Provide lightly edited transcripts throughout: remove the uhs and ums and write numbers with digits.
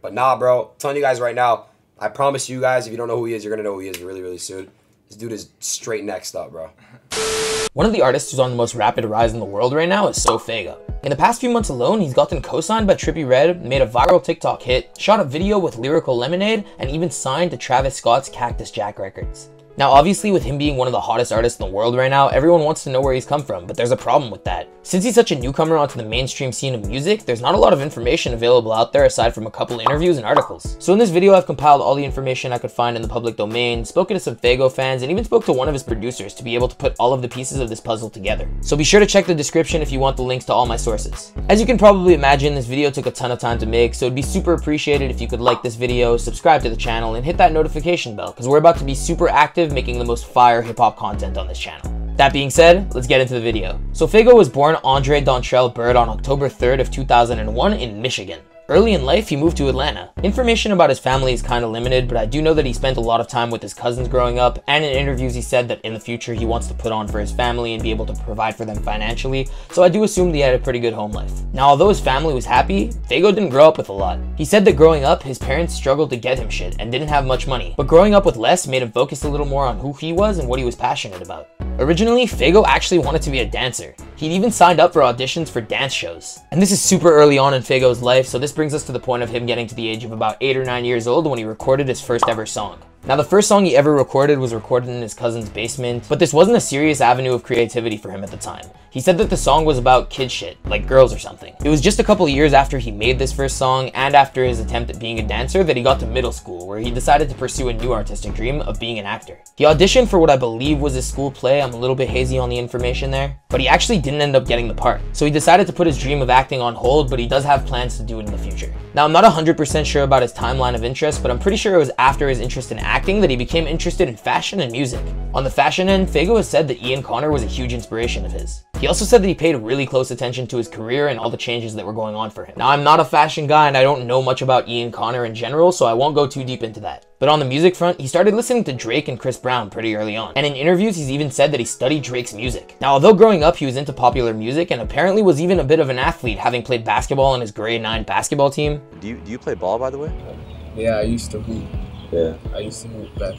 But nah, bro, I'm telling you guys right now, I promise you guys, if you don't know who he is, you're gonna know who he is really, really soon. This dude is straight next up, bro. One of the artists who's on the most rapid rise in the world right now is SoFaygo. In the past few months alone, he's gotten co-signed by Trippie Redd, made a viral TikTok hit, shot a video with Lyrical Lemonade, and even signed to Travis Scott's Cactus Jack records. Now obviously with him being one of the hottest artists in the world right now, everyone wants to know where he's come from, but there's a problem with that. Since he's such a newcomer onto the mainstream scene of music, there's not a lot of information available out there aside from a couple interviews and articles. So in this video, I've compiled all the information I could find in the public domain, spoken to some Faygo fans, and even spoke to one of his producers to be able to put all of the pieces of this puzzle together. So be sure to check the description if you want the links to all my sources. As you can probably imagine, this video took a ton of time to make, so it'd be super appreciated if you could like this video, subscribe to the channel, and hit that notification bell, because we're about to be super active making the most fire hip-hop content on this channel. That being said, let's get into the video. SoFaygo was born Andre Dontrell Bird on October 3rd of 2001 in Michigan. Early in life, he moved to Atlanta. Information about his family is kind of limited, but I do know that he spent a lot of time with his cousins growing up, and in interviews he said that in the future he wants to put on for his family and be able to provide for them financially, so I do assume that he had a pretty good home life. Now although his family was happy, Faygo didn't grow up with a lot. He said that growing up, his parents struggled to get him shit and didn't have much money, but growing up with less made him focus a little more on who he was and what he was passionate about. Originally, Faygo actually wanted to be a dancer. He'd even signed up for auditions for dance shows. And this is super early on in Faygo's life, so this brings us to the point of him getting to the age of about 8 or 9 years old when he recorded his first ever song. Now the first song he ever recorded was recorded in his cousin's basement, but this wasn't a serious avenue of creativity for him at the time. He said that the song was about kid shit, like girls or something. It was just a couple years after he made this first song and after his attempt at being a dancer that he got to middle school, where he decided to pursue a new artistic dream of being an actor. He auditioned for what I believe was his school play. I'm a little bit hazy on the information there, but he actually didn't end up getting the part. So he decided to put his dream of acting on hold, but he does have plans to do it in the future. Now I'm not 100% sure about his timeline of interest, but I'm pretty sure it was after his interest in acting that he became interested in fashion and music. On the fashion end, Faygo has said that Ian Connor was a huge inspiration of his. He also said that he paid really close attention to his career and all the changes that were going on for him. Now I'm not a fashion guy and I don't know much about Ian Connor in general, so I won't go too deep into that. But on the music front, he started listening to Drake and Chris Brown pretty early on. And in interviews, he's even said that he studied Drake's music. Now, although growing up, he was into popular music and apparently was even a bit of an athlete, having played basketball on his grade 9 basketball team. Do you play ball, by the way? Yeah, I used to hoop. Yeah. I used to hoop back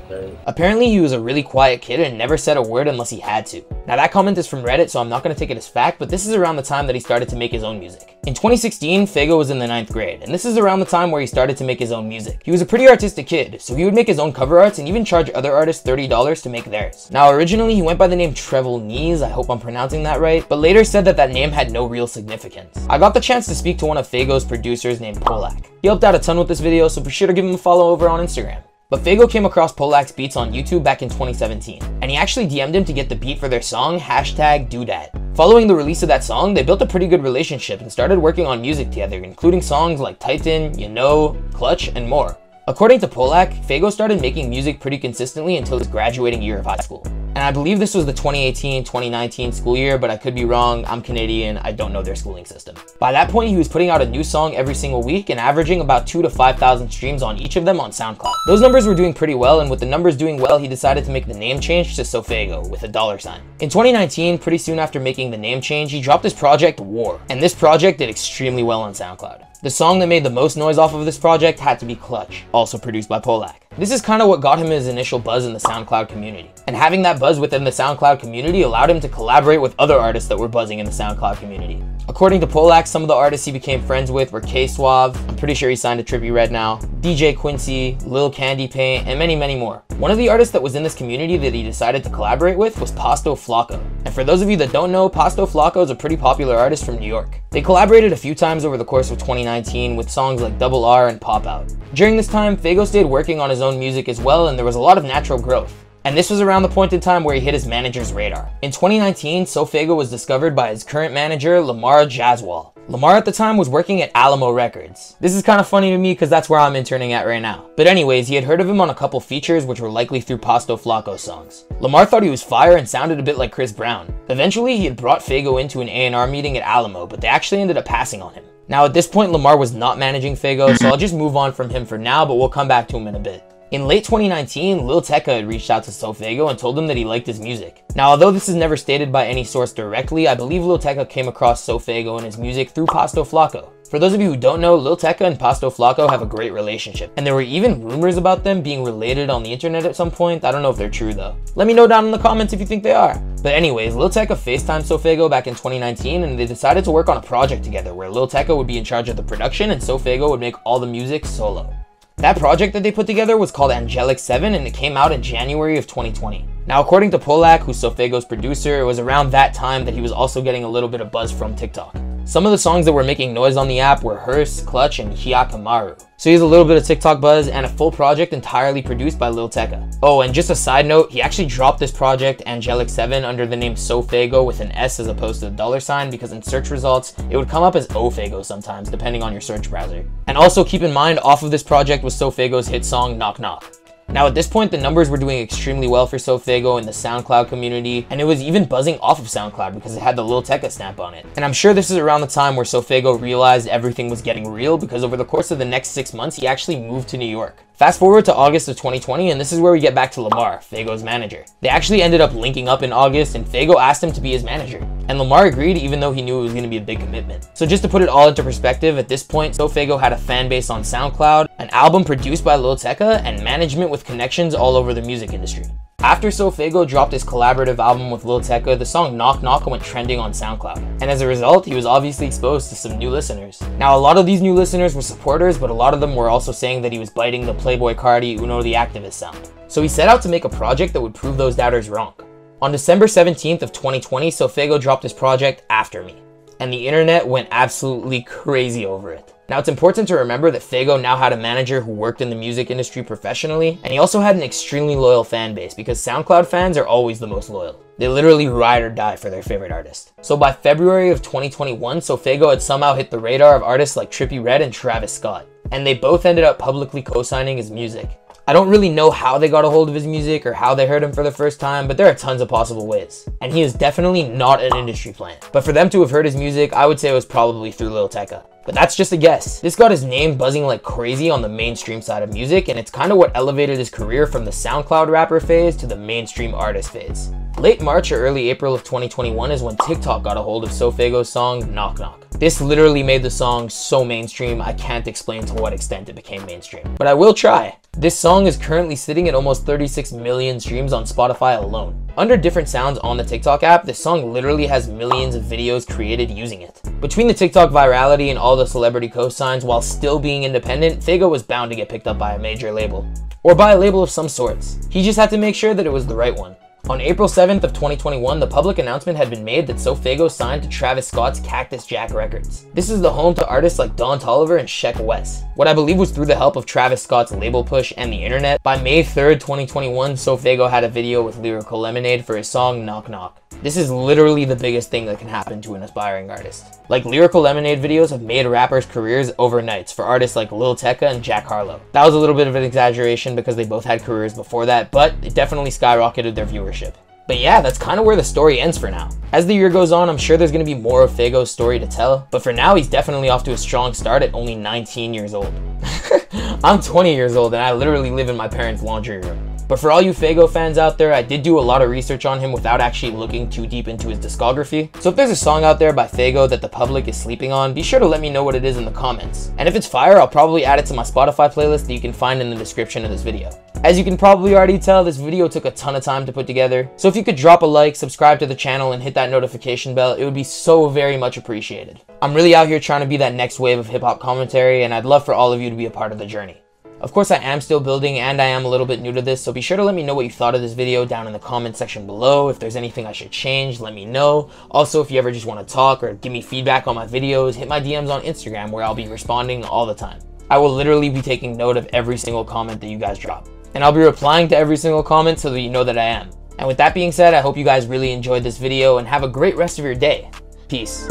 then. Apparently, he was a really quiet kid and never said a word unless he had to. Now, that comment is from Reddit, so I'm not going to take it as fact, but this is around the time that he started to make his own music. In 2016, Faygo was in the 9th grade, and this is around the time where he started to make his own music. He was a pretty artistic kid, so he would make his own cover arts and even charge other artists $30 to make theirs. Now, originally, he went by the name Trevel Knees, I hope I'm pronouncing that right, but later said that that name had no real significance. I got the chance to speak to one of Faygo's producers named Polak. He helped out a ton with this video, so be sure to give him a follow over on Instagram. But Faygo came across Polak's beats on YouTube back in 2017, and he actually DM'd him to get the beat for their song, #DoDat. Following the release of that song, they built a pretty good relationship and started working on music together, including songs like Titan, You Know, Clutch, and more. According to Polak, Faygo started making music pretty consistently until his graduating year of high school. And I believe this was the 2018-2019 school year, but I could be wrong. I'm Canadian, I don't know their schooling system. By that point, he was putting out a new song every single week and averaging about 2,000 to 5,000 streams on each of them on SoundCloud. Those numbers were doing pretty well, and with the numbers doing well, he decided to make the name change to SoFaygo with a $sign. In 2019, pretty soon after making the name change, he dropped his project War, and this project did extremely well on SoundCloud. The song that made the most noise off of this project had to be Clutch, also produced by Polak. This is kind of what got him his initial buzz in the SoundCloud community. And having that buzz within the SoundCloud community allowed him to collaborate with other artists that were buzzing in the SoundCloud community. According to Polak, some of the artists he became friends with were K-Suave, I'm pretty sure he signed to Trippie Redd now, DJ Quincy, Lil Candy Paint, and many, many more. One of the artists that was in this community that he decided to collaborate with was Pasto Flocko. And for those of you that don't know, Pasto Flocko is a pretty popular artist from New York. They collaborated a few times over the course of 2019 with songs like Double R and Pop Out. During this time, Faygo stayed working on his own music as well, and there was a lot of natural growth. And this was around the point in time where he hit his manager's radar. In 2019, SoFaygo was discovered by his current manager, Lamar Jaswal. Lamar at the time was working at Alamo Records. This is kind of funny to me because that's where I'm interning at right now. But anyways, he had heard of him on a couple features which were likely through Pasto Flocko's songs. Lamar thought he was fire and sounded a bit like Chris Brown. Eventually, he had brought Faygo into an A&R meeting at Alamo, but they actually ended up passing on him. Now at this point, Lamar was not managing Faygo, so I'll just move on from him for now, but we'll come back to him in a bit. In late 2019, Lil Tecca had reached out to SoFaygo and told him that he liked his music. Now, although this is never stated by any source directly, I believe Lil Tecca came across SoFaygo and his music through Pasto Flaco. For those of you who don't know, Lil Tecca and Pasto Flaco have a great relationship, and there were even rumors about them being related on the internet at some point. I don't know if they're true though. Let me know down in the comments if you think they are. But anyways, Lil Tecca FaceTimed SoFaygo back in 2019, and they decided to work on a project together where Lil Tecca would be in charge of the production and SoFaygo would make all the music solo. That project that they put together was called Angelic 7, and it came out in January of 2020. Now, according to Polak, who's SoFaygo's producer, it was around that time that he was also getting a little bit of buzz from TikTok. Some of the songs that were making noise on the app were Hearse, Clutch, and Hyakamaru. So he has a little bit of TikTok buzz and a full project entirely produced by Lil Tecca. Oh, and just a side note, he actually dropped this project, Angelic 7, under the name SoFaygo with an S as opposed to the $, because in search results, it would come up as OFaygo sometimes, depending on your search browser. And also keep in mind, off of this project was SoFaygo's hit song, Knock Knock. Now at this point, the numbers were doing extremely well for SoFaygo in the SoundCloud community, and it was even buzzing off of SoundCloud because it had the Lil Tecca stamp on it. And I'm sure this is around the time where SoFaygo realized everything was getting real, because over the course of the next 6 months, he actually moved to New York. Fast forward to August of 2020, and this is where we get back to Lamar, Faygo's manager. They actually ended up linking up in August, and Faygo asked him to be his manager. And Lamar agreed, even though he knew it was going to be a big commitment. So just to put it all into perspective, at this point, SoFaygo had a fan base on SoundCloud, an album produced by Lil Tecca, and management with connections all over the music industry. After SoFaygo dropped his collaborative album with Lil Tecca, the song Knock Knock went trending on SoundCloud. And as a result, he was obviously exposed to some new listeners. Now, a lot of these new listeners were supporters, but a lot of them were also saying that he was biting the Playboy Carti, Uno the Activist sound. So he set out to make a project that would prove those doubters wrong. On December 17th of 2020, SoFaygo dropped his project, After Me. And the internet went absolutely crazy over it. Now, it's important to remember that Faygo now had a manager who worked in the music industry professionally, and he also had an extremely loyal fan base because SoundCloud fans are always the most loyal. They literally ride or die for their favorite artist. So by February of 2021, SoFaygo had somehow hit the radar of artists like Trippie Redd and Travis Scott, and they both ended up publicly co-signing his music. I don't really know how they got a hold of his music or how they heard him for the first time, but there are tons of possible ways. And he is definitely not an industry plant. But for them to have heard his music, I would say it was probably through Lil Tecca. But that's just a guess. This got his name buzzing like crazy on the mainstream side of music, and it's kind of what elevated his career from the SoundCloud rapper phase to the mainstream artist phase. Late March or early April of 2021 is when TikTok got a hold of SoFaygo's song, Knock Knock. This literally made the song so mainstream, I can't explain to what extent it became mainstream. But I will try. This song is currently sitting at almost 36 million streams on Spotify alone. Under different sounds on the TikTok app, this song literally has millions of videos created using it. Between the TikTok virality and all the celebrity cosigns, while still being independent, Faygo was bound to get picked up by a major label. Or by a label of some sorts. He just had to make sure that it was the right one. On April 7th of 2021, the public announcement had been made that SoFaygo signed to Travis Scott's Cactus Jack Records. This is the home to artists like Don Toliver and Sheck Wes. What I believe was through the help of Travis Scott's label push and the internet. By May 3rd, 2021, SoFaygo had a video with Lyrical Lemonade for his song Knock Knock. This is literally the biggest thing that can happen to an aspiring artist. Like, Lyrical Lemonade videos have made rappers' careers overnights for artists like Lil Tecca and Jack Harlow. That was a little bit of an exaggeration because they both had careers before that, but it definitely skyrocketed their viewership. But yeah, that's kind of where the story ends for now. As the year goes on, I'm sure there's going to be more of Faygo's story to tell, but for now, he's definitely off to a strong start at only 19 years old. I'm 20 years old and I literally live in my parents' laundry room. But for all you Faygo fans out there, I did do a lot of research on him without actually looking too deep into his discography. So if there's a song out there by Faygo that the public is sleeping on, be sure to let me know what it is in the comments. And if it's fire, I'll probably add it to my Spotify playlist that you can find in the description of this video. As you can probably already tell, this video took a ton of time to put together. So if you could drop a like, subscribe to the channel, and hit that notification bell, it would be so very much appreciated. I'm really out here trying to be that next wave of hip-hop commentary, and I'd love for all of you to be a part of the journey. Of course, I am still building and I am a little bit new to this, so be sure to let me know what you thought of this video down in the comment section below. If there's anything I should change, let me know. Also, if you ever just want to talk or give me feedback on my videos, hit my DMs on Instagram where I'll be responding all the time. I will literally be taking note of every single comment that you guys drop. And I'll be replying to every single comment so that you know that I am. And with that being said, I hope you guys really enjoyed this video and have a great rest of your day. Peace.